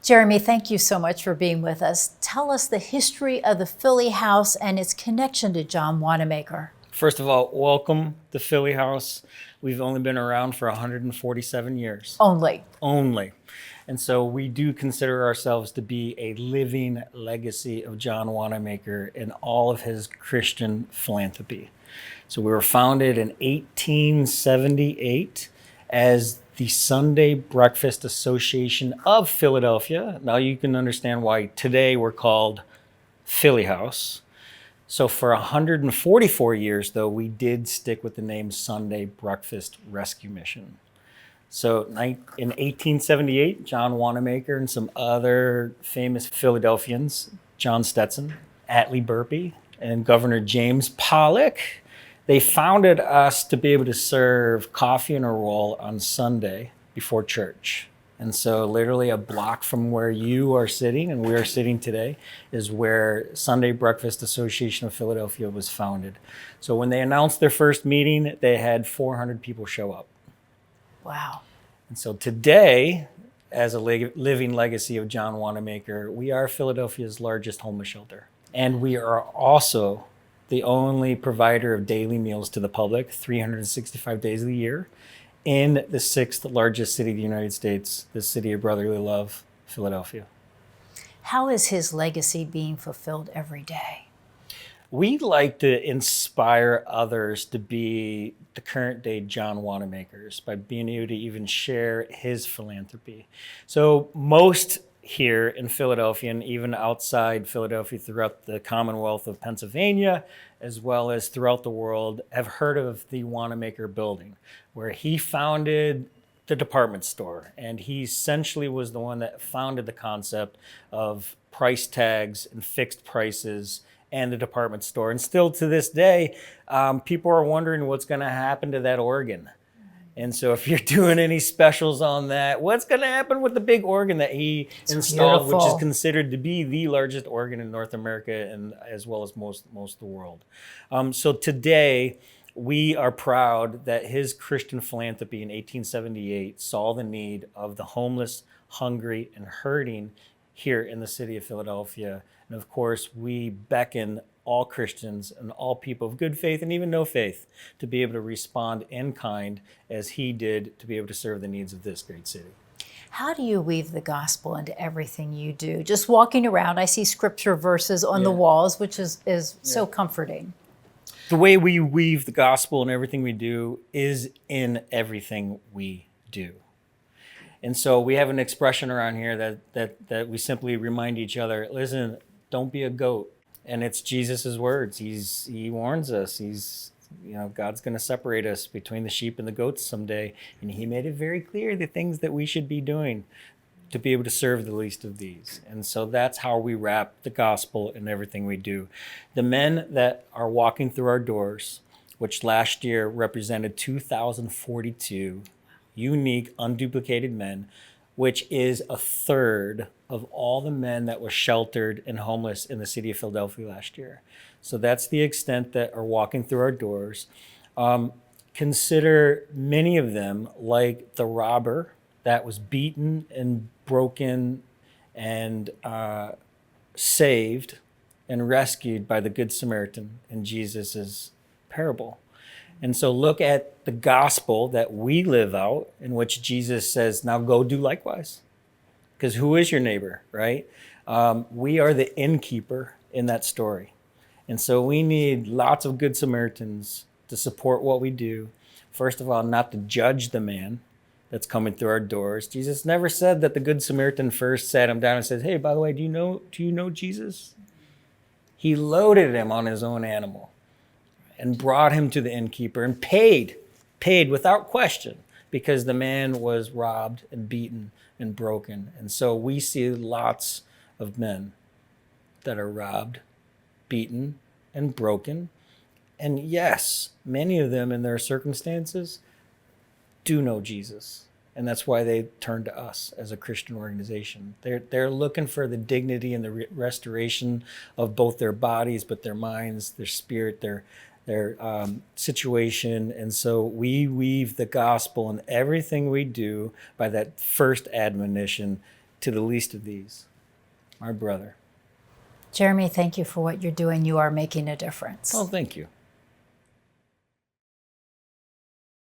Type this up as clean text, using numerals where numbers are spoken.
Jeremy, thank you so much for being with us. Tell us the history of the Philly House and its connection to John Wanamaker. First of all, welcome to Philly House. We've only been around for 147 years. Only. And so we do consider ourselves to be a living legacy of John Wanamaker and all of his Christian philanthropy. So we were founded in 1878 as the Sunday Breakfast Association of Philadelphia. Now you can understand why today we're called Philly House. So for 144 years, though, we did stick with the name Sunday Breakfast Rescue Mission. So in 1878, John Wanamaker and some other famous Philadelphians, John Stetson, Atlee Burpee, and Governor James Pollock, they founded us to be able to serve coffee and a roll on Sunday before church. And so literally a block from where you are sitting and we are sitting today is where Sunday Breakfast Association of Philadelphia was founded. So when they announced their first meeting, they had 400 people show up. Wow. And so today, as a living legacy of John Wanamaker, we are Philadelphia's largest homeless shelter. And we are also the only provider of daily meals to the public 365 days of the year in the sixth largest city of the United States, the city of brotherly love, Philadelphia. How is his legacy being fulfilled every day? We like to inspire others to be the current day John Wanamakers by being able to even share his philanthropy. So most here in Philadelphia and even outside Philadelphia throughout the Commonwealth of Pennsylvania, as well as throughout the world, have heard of the Wanamaker building, where he founded the department store. And he essentially was the one that founded the concept of price tags and fixed prices and the department store. And still to this day, people are wondering what's going to happen to that organ. And so if you're doing any specials on that, what's going to happen with the big organ that he installed, beautiful, which is considered to be the largest organ in North America and as well as most of the world. So today, we are proud that his Christian philanthropy in 1878 saw the need of the homeless, hungry, and hurting here in the city of Philadelphia. And of course, we beckon all Christians and all people of good faith and even no faith to be able to respond in kind as he did to be able to serve the needs of this great city. How do you weave the gospel into everything you do? Just walking around, I see scripture verses on the walls, which is so comforting. The way we weave the gospel in everything we do is in everything we do. And so we have an expression around here that we simply remind each other, listen, don't be a goat. And it's Jesus's words. He warns us. God's going to separate us between the sheep and the goats someday. And he made it very clear the things that we should be doing to be able to serve the least of these. And so that's how we wrap the gospel in everything we do. The men that are walking through our doors, which last year represented 2,042 unique, unduplicated men, which is a third of all the men that were sheltered and homeless in the city of Philadelphia last year. So that's the extent that are walking through our doors. Consider many of them like the robber that was beaten and broken and saved and rescued by the Good Samaritan in Jesus's parable. And so look at the gospel that we live out, in which Jesus says, now go do likewise. Because who is your neighbor, right? We are the innkeeper in that story. And so we need lots of good Samaritans to support what we do. First of all, not to judge the man that's coming through our doors. Jesus never said that the Good Samaritan first sat him down and said, hey, by the way, do you know Jesus? He loaded him on his own animal and brought him to the innkeeper and paid without question, because the man was robbed and beaten and broken. And so we see lots of men that are robbed, beaten, and broken. And yes, many of them in their circumstances do know Jesus. And that's why they turn to us as a Christian organization. They're looking for the dignity and the restoration of both their bodies, but their minds, their spirit, their situation. And so we weave the gospel in everything we do by that first admonition, to the least of these, my brother. Jeremy, thank you for what you're doing. You are making a difference. Oh, thank you.